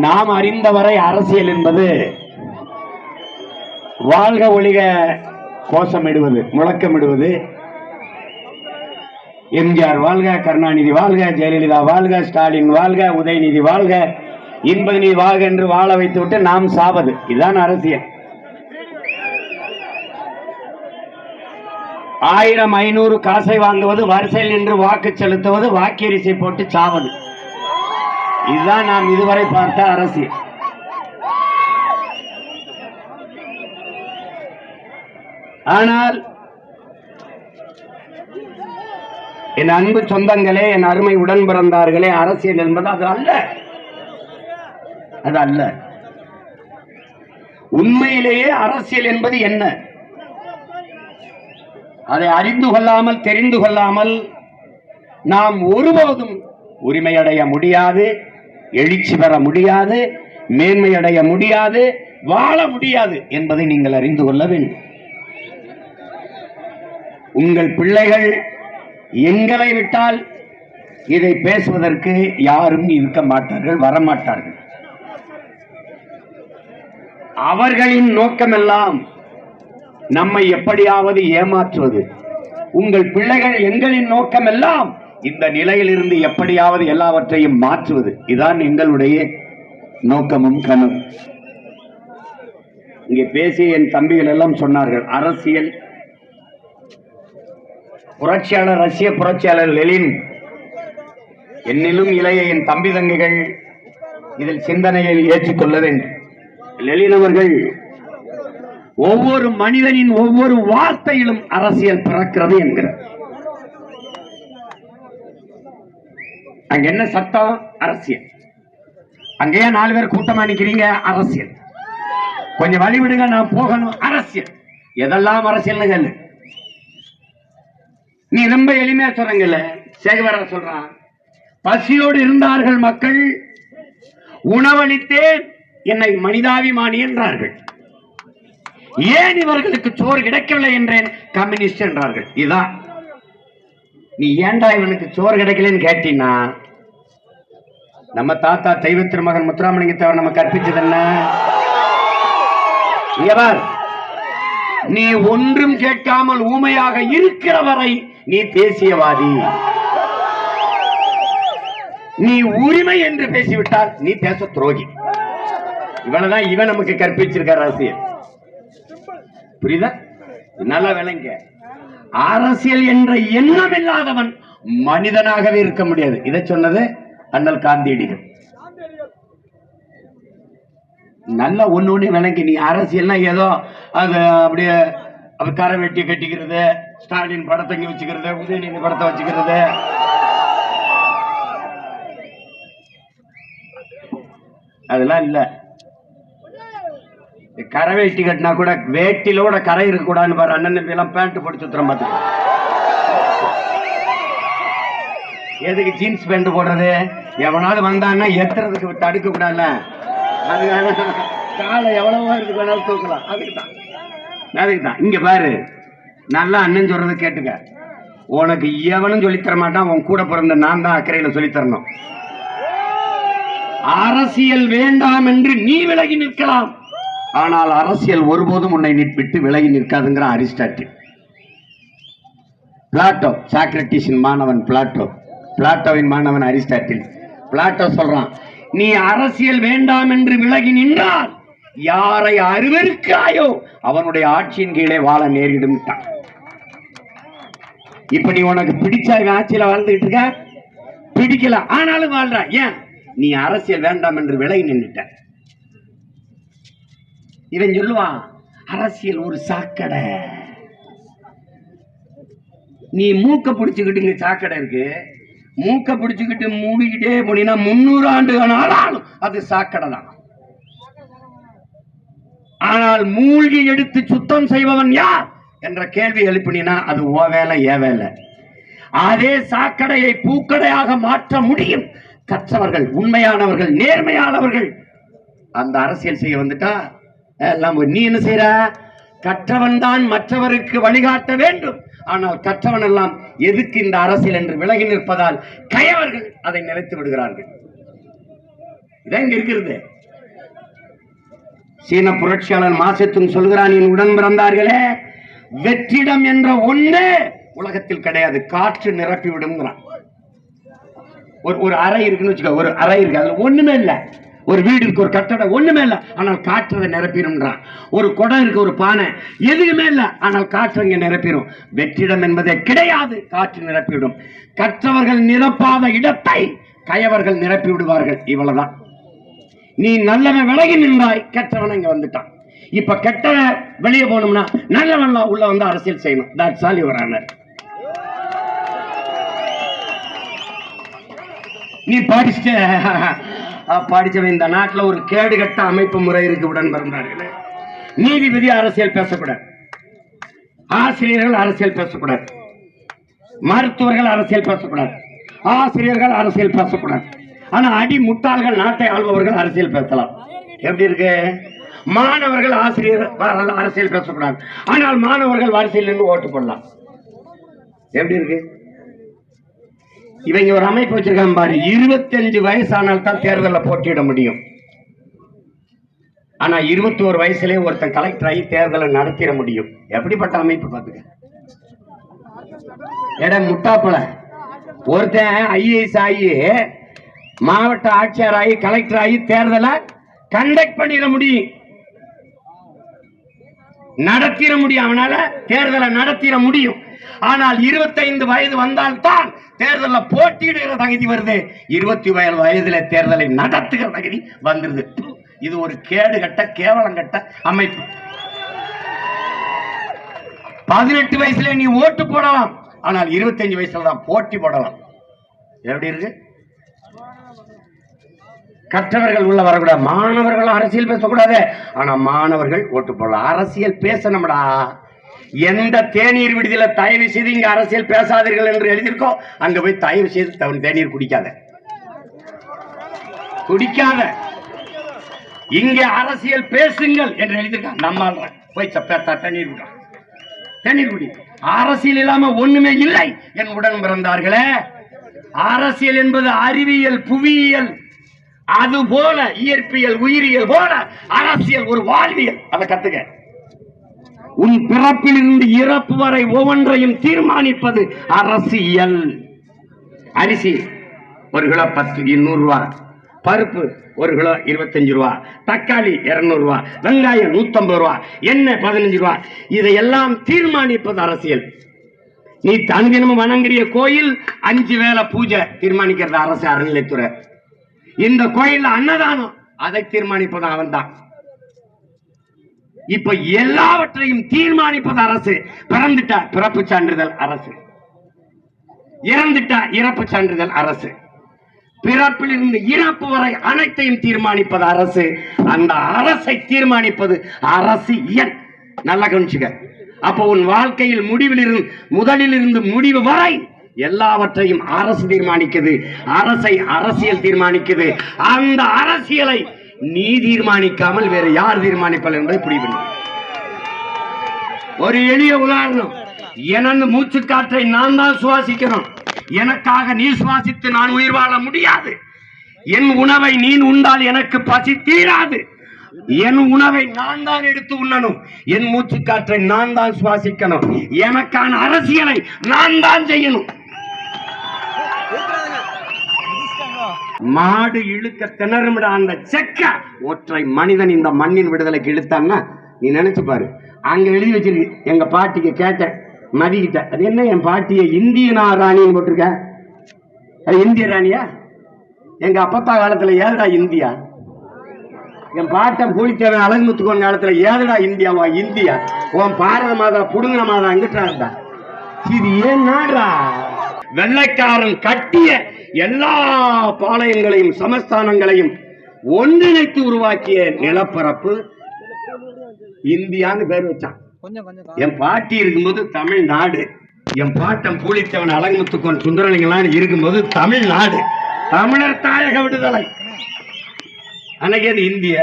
நாம் அறிந்தவரை அரசியல் என்பது வாழ்க ஒழிக கோஷமிடுவது, முழக்கமிடுவது. எம்ஜிஆர் வாழ்க, கருணாநிதி வாழ்க, ஜெயலலிதா வாழ்க, ஸ்டாலின் வாழ்க, உதயநிதி வாழ்க, இன்பநிதி வாழ்க என்று வாழ வைத்து விட்டு நாம் சாவது. இதுதான் அரசியல். 1000 500 காசை வாங்குவது, வரிசையில் நின்று வாக்கு செலுத்துவது, வாக்கியரிசை போட்டு சாவது. இதுதான் நாம் இதுவரை பார்த்த அரசியல். ஆனால் என் அன்பு சொந்தங்களே, என் அருமை உடன் பிறந்தார்களே, அரசியல் என்பது அது அல்ல. அது அல்ல. உண்மையிலேயே அரசியல் என்பது என்ன? அதை அறிந்து கொள்ளாமல், தெரிந்து கொள்ளாமல் நாம் ஒருபோதும் உரிமையடைய முடியாது, எழுச்சி பெற முடியாது, மேன்மையடைய முடியாது, வாழ முடியாது என்பதை நீங்கள் அறிந்து கொள்ள வேண்டும். உங்கள் பிள்ளைகள் எங்களை விட்டால் இதை பேசுவதற்கு யாரும் இருக்க மாட்டார்கள், வரமாட்டார்கள். அவர்களின் நோக்கமெல்லாம் நம்மை எப்படியாவது ஏமாற்றுவது. உங்கள் பிள்ளைகள் எங்களின் நோக்கமெல்லாம் இந்த நிலையில் இருந்து எப்படியாவது எல்லாவற்றையும் மாற்றுவது. இதுதான் எங்களுடைய நோக்கமும் கனவு. இங்கே பேசிய என் தம்பிகள் எல்லாம் சொன்னார்கள், அரசியல் புரட்சியாளர், ரஷ்ய புரட்சியாளர் லெனின், என்னிலும் இளைய என் தம்பி தங்கைகள் இதில் சிந்தனையில் ஏற்றுக்கொள்ள வேண்டும். லெனின் அவர்கள் ஒவ்வொரு மனிதனின் ஒவ்வொரு வார்த்தையிலும் அரசியல் பிறக்கிறது என்கிறார். அங்க என்ன சட்டம்? அரசியல். அங்கேயே 4 பேர் கூட்டமா நிக்கிறீங்க, அரசியல். கொஞ்சம் வழி விடுங்க, நான் போகணும், அரசியல். எதெல்லாம் அரசியல் கேளு. நீ ரொம்ப எளிமையா சொல்றீங்கல்ல, சேகவர சொல்றான், பசியோடு இருந்தார்கள் மக்கள், உணவளித்தேன், என்னை மனிதாபிமானி என்றார்கள். ஏன் இவர்களுக்கு சோறு கிடைக்கவில்லை என்றேன், கம்யூனிஸ்ட் என்றார்கள். இதான் நீ ஏண்டா இவனுக்கு சோறு கிடைக்கலன்னு கேட்டீங்கன்னா, நம்ம தாத்தா தெய்வ திருமகன் முத்துராமலிங்கத்தவர் நம்ம கற்பிச்சது என்ன? நீ ஒன்றும் கேட்காமல் ஊமையாக இருக்கிற வரை நீ தேசியவாதி. நீ உரிமை என்று பேசிவிட்டால் நீ தேச துரோகி. இவனதான் இவன் நமக்கு கற்பிச்சிருக்கார் அரசியல். புரியுதா? நல்லா விளங்க. அரசியல் என்ற எண்ணம் இல்லாதவன் மனிதனாகவே இருக்க முடியாது. இதை சொன்னது அண்ணல் காந்தியடிகள். நல்ல ஒண்ணு விளங்கி. நீ அரசியல்னா ஏதோ அது அப்படியே கரை வெட்டி கட்டிக்கிறது, ஸ்டாலின் படத்தை வச்சுக்கிறது, உதயநிதி படத்தை வச்சுக்கிறது, அதெல்லாம் இல்ல. கரை வேட்டி கட்டினா கூட வேட்டிலோட கரை இருக்க கூடாதுன்னு பாரு. அண்ணன் தம்பி எல்லாம் பேண்ட் போட்டு சுத்துறோம் பார்த்து. எதுக்கு ஜீன்ஸ் பேண்ட் போடுறது? எவனாவது வந்தான்னா எத்துறதுக்கு தடுக்க கூடாதுல்ல. அதுக்காக காலை எவ்வளவோ இருக்கு வேணாலும் தூக்கலாம். அதுக்குதான் இங்க பாரு, நல்லா அண்ணன் சொல்றது கேட்டுக்க. உனக்கு எவனும் சொல்லித்தர மாட்டான், உன் கூட பிறந்த நான் தான் அக்கறையில சொல்லித்தரணும். அரசியல் வேண்டாம் என்று நீ விலகி நிற்கலாம், ஆனால் அரசியல் ஒருபோதும் உன்னை விட்டு விலகி நிற்காதுங்கிற அரிஸ்டாட்டில். பிளாட்டோ, சாக்ரட்டிஸின் மாணவன் பிளாட்டோ, பிளாட்டோவின் மாணவன் அரிஸ்டாட்டில். பிளாட்டோ சொல்றான், நீ அரசியல் வேண்டாம் என்று விலகி நின்றால் யாரை அருவருக்காயோ அவனுடைய ஆட்சியின் கீழே வாழ நேரிடும். இப்ப நீ உனக்கு பிடிச்ச ஆட்சியில வாழ்ந்துட்டு இருக்க, பிடிக்கல ஆனாலும் வாழ்ற. ஏன்? நீ அரசியல் வேண்டாம் என்று விலகி நின்றுட்ட. இவன் சொல்லுவான், அரசியல் ஒரு சாக்கடை. நீ மூக்க பிடிச்சுக்கிட்டு சாக்கடை இருக்கு, மூக்க பிடிச்சுக்கிட்டு மூடிக்கிட்டே போனீங்கன்னா 300 ஆண்டுகள் ஆனாலும் அது சாக்கடை தான். ஆனால் மூழ்கி எடுத்து சுத்தம் செய்பவன் யார் என்ற கேள்வி எழுப்பினா அது ஓ வேலை, ஏ வேலை. அதே சாக்கடையை பூக்கடையாக மாற்ற முடியும் கற்றவர்கள், உண்மையானவர்கள், நேர்மையானவர்கள். அந்த அரசியல் செய்ய வந்துட்டா எல்லாம் நீ என்ன செய்யற? கற்றவன் தான் மற்றவருக்கு வழிகாட்ட வேண்டும். ஆனால் கற்றவன் எல்லாம் எதுக்கு இந்த அரசியல் என்று விலகி நிற்பதால் கயவர்கள் அதை நிலைத்து விடுகிறார்கள். இதான் இங்க இருக்கிறது. சீன புரட்சியாளர் மாசத்தும் சொல்கிறான், என் உடன் பிறந்தார்களே, வெற்றிடம் என்ற ஒண்ணு உலகத்தில் கிடையாது, காற்று நிரப்பி விடுங்கிறான். ஒரு அறை இருக்குன்னு வச்சுக்கோ, ஒரு அறை இருக்கு, அதுல ஒண்ணுமே இல்ல. ஒரு வீடு இருக்கு, ஒரு கட்டடம் ஒண்ணுமே இல்ல, ஆனால் காற்று நிரப்பிடும்ன்றான். ஒரு குடம் இருக்கு, ஒரு பானை எதுவுமே இல்ல, ஆனால் காற்று இங்க நிரப்பிடும். வெற்றிடம் என்பதே கிடையாது, காற்று நிரப்பிவிடும். கற்றவர்கள் நிரப்பாத இடத்தை கயவர்கள் நிரப்பி விடுவார்கள். இவ்வளவுதான். நீ நல்லவன் விலகி நின்றாய், கெட்டவன் இங்க வந்துட்டான். இப்ப கெட்ட வெளியே போகணும்னா நல்லவன் உள்ள வந்து அரசியல் செய்யணும். That's all your honour. நீ படிச்சவன் இந்த நாட்டில் ஒரு கேடுகட்ட அமைப்பு முறை இருக்கு. உடன் பிறந்தார்களே, நீதிபதி அரசியல் பேசக்கூடாது, ஆசிரியர்கள் அரசியல் பேசக்கூடாது, மருத்துவர்கள் அரசியல் பேசக்கூடாது, ஆசிரியர்கள் அரசியல் பேசக்கூடாது. ஆனா அடி முட்டாள்கள், நாட்டை ஆள்பவர்கள் அரசியல் பேசலாம். எப்படி இருக்கு? மாணவர்கள் ஆசிரியர் அரசியல் பேசக்கூடாது, ஆனால் மாணவர்கள் வரிசையில் நின்று ஓட்டு போடலாம். எப்படி இருக்கு? இவங்க ஒரு அமைப்பு வச்சிருக்காங்க பாரு, 25 வயசானால் தான் தேர்தலில் போட்டியிட முடியும். ஆனா 21 வயசுலேயே ஒருத்தன் கலெக்டர் ஆகி தேர்தலை நடத்திட முடியும். எப்படிப்பட்ட அமைப்பு பாத்துக்க. முட்டாப்பல ஒருத்தன் ஐஏஎஸ் ஆகி மாவட்ட ஆட்சியர் ஆகி கலெக்டர் ஆகி தேர்தலை கண்டக்ட் பண்ணிட முடியும், நடத்திட முடியும். அவனால தேர்தலை நடத்திட முடியும். ஆனால் 25 வயது வந்தால் தான் தேர்தலில் போட்டியிடுகிற தகுதி வருது. 20 வயதுல தேர்தலை நடத்துகிற தகுதி வந்துருது. இது ஒரு கேடுகட்ட கேவலங்கட்ட அமைப்பு. 18 வயசுல நீ ஓட்டு போடலாம், ஆனால் 25 வயசுல தான் போட்டி போடலாம். எப்படி இருக்கு? கற்றவர்கள் உள்ள வரக்கூடாது, மாணவர்கள் அரசியல் பேசக்கூடாது, ஆனா மாணவர்கள் ஓட்டு போடலாம். அரசியல் பேசணும்டா. எந்த தேநீர் விடுதியில தயவு செய்து இங்க அரசியல் பேசாதீர்கள் என்று எழுதியிருக்கோ அங்க போய் தயவு செய்து தேநீர் குடிக்காத. இங்க அரசியல் பேசுங்கள் என்று எழுதியிருக்காங்க. நம்ம போய் தண்ணீர் குடி. அரசியல் இல்லாம ஒண்ணுமே இல்லை. என் உடன் பிறந்தார்களே, அரசியல் என்பது அறிவியல், புவியியல், அது போல இயற்பியல், உயிரியல் போல அரசியல் ஒரு வாழ்வியல். அதை கத்துக்க. உன் பிறப்பிலிருந்து இறப்பு வரை ஒவ்வொன்றையும் தீர்மானிப்பது அரசியல். அரிசி 1 கிலோ 200 ரூபாய், பருப்பு 1 கிலோ 25 ரூபாய், தக்காளி 200 ரூபாய், வெங்காயம் 150 ரூபாய், எண்ணெய் 15 ரூபாய், இதையெல்லாம் தீர்மானிப்பது அரசியல். நீ தன்தினமும் வணங்குறிய கோயில் 5 வேளை பூஜை தீர்மானிக்கிறது அரசு, அறநிலைத்துறை. இந்த கோயில் அன்னதானம் அதை தீர்மானிப்பது அவன் தான். இப்ப எல்லாவற்றையும் தீர்மானிப்பது அரசு. பிறந்துட்டா பிறப்பு சான்றிதழ் அரசு, இறந்துட்டா இறப்பு சான்றிதழ் அரசு, பிறப்பிலிருந்து இறப்பு வரை அனைத்தையும் தீர்மானிப்பது அரசு. அந்த அரசை தீர்மானிப்பது அரசியல். நல்லா கவனிச்சுக்க. அப்ப உன் வாழ்க்கையில் முதலிலிருந்து முடிவு வரை எல்லாவற்றையும் அரசு தீர்மானிக்குது. அரசை அரசியல் தீர்மானிக்குது. அந்த அரசியலை நீ தீர்மானிக்காமல் வேற யார் தீர்மானிப்பால் என்பதை புரிவு. ஒரு எளிய உதாரணம், எனது மூச்சு காற்றை நான் தான் சுவாசிக்கணும். எனக்காக நீ சுவாசித்து நான் உயிர் வாழ முடியாது. என் உணவை நீ உண்டால் எனக்கு பசி தீராது. என் உணவை நான் தான் எடுத்து உண்ணணும். என் மூச்சு காற்றை நான் தான் சுவாசிக்கணும். எனக்கான அரசியலை நான் தான் செய்யணும். மாடு இழுக்க திணறுமிட அந்த செக்க ஒற்றை மனிதன் இந்த மண்ணின் விடுதலைக்கு இழுத்தான்னா நீ நினைச்சு பாரு. அங்க எழுதி வச்சிருக்கு, எங்க பாட்டிக்கு கேட்டேன் மதிக்கிட்ட, அது என்ன என் பாட்டிய இந்திய ராணின்னு போட்டிருக்க? அது இந்திய ராணியா? எங்க அப்பத்தா காலத்துல ஏதுடா இந்தியா? என் பாட்டன் பூலித்தேவன் அழகுமுத்துக்கோன் காலத்துல ஏதுடா இந்தியாவா? இந்தியா உன் பாரத மாதா புடுங்கின மாதா அங்கிட்டா இருந்தா. இது ஏன் நாடா? வெள்ளைக்காரன் கட்டிய எல்லா பாளையங்களையும் சமஸ்தானங்களையும் ஒன்றிணைத்து உருவாக்கிய நிலப்பரப்பு இந்தியான்னு பேர் வச்சான். என் பாட்டி இருக்கும்போது தமிழ்நாடு, என் பாட்டன் பூலித்தேவன் அழகுமுத்துக்கோன் சுந்தரலிங்கலாம் இருக்கும்போது தமிழ்நாடு, தமிழர் தாயக விடுதலை. அன்னைக்கு அது இந்திய.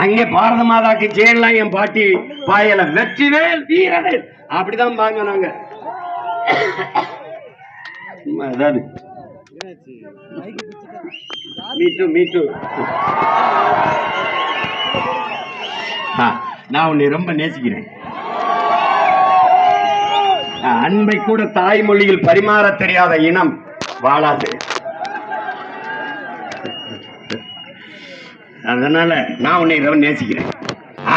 அங்கே பாரத மாதாக்கு ஜெயலாம் என் பாட்டி பாயல வெற்றிவேல் வீரவேல் அப்படிதான் பாங்க. நாங்க அதாவது நான் உன்னை ரொம்ப நேசிக்கிறேன். அன்பை கூட தாய்மொழியில் பரிமாற தெரியாத இனம் வாழாது. அதனால நான் உன்னை ரொம்ப நேசிக்கிறேன்.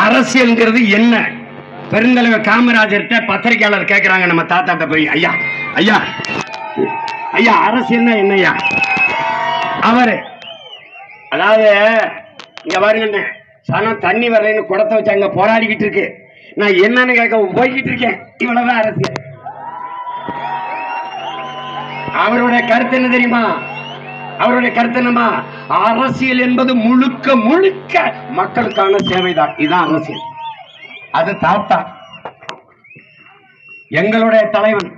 அரசியல்ங்கிறது என்ன? பெருந்தலைவர் காமராஜர்கிட்ட பத்திரிகையாளர் கேட்கிறாங்க, நம்ம தாத்தாட்ட போய், ஐயா ஐயா ஐயா அரசியல்னா என்னையா? அவரு அதாவது இங்க பாருங்க, சனம் தண்ணி வரலன்னு குடத்தை வச்சு அங்க போராடிக்கிட்டு இருக்கு, நான் என்னன்னு கேட்க போய்கிட்டு இருக்கேன், இவ்வளவுதான் அரசியல். அவருடைய கருத்து என்ன தெரியுமா? அவருடைய கருத்து என்னமா? அரசியல் என்பது முழுக்க முழுக்க மக்களுக்கான சேவைதான். இதுதான் அரசியல். அது தாத்தா எங்களுடைய தலைவன்,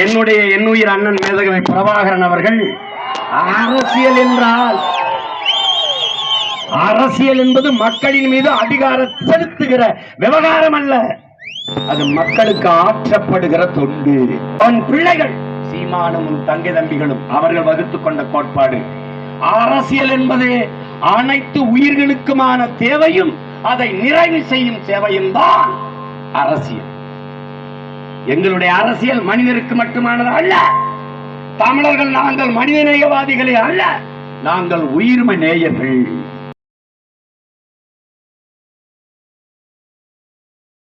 என்னுடைய என்னுயிர் அண்ணன் மேதகவி பிரபாகரன் அவர்கள், அரசியல் என்றால் அரசியல் என்பது மக்களின் மீது அதிகாரம் செலுத்துகிற விவகாரம் அல்ல, அது மக்களுக்கு ஆற்றப்படுகிற தொண்டு. அவன் பிள்ளைகள் சீமானும் தங்கை தம்பிகளும் அவர்கள் வகுத்துக் கொண்ட கோட்பாடு, அரசியல் என்பது அனைத்து உயிர்களுக்குமான தேவையும் அதை நிறைவு செய்யும் சேவையும் தான் அரசியல். எங்களுடைய அரசியல் மனிதருக்கு மட்டுமானது அல்ல. தமிழர்கள் நாங்கள் மனிதநேயவாதிகளே அல்ல, நாங்கள் உயிர்ம நேயர்கள்.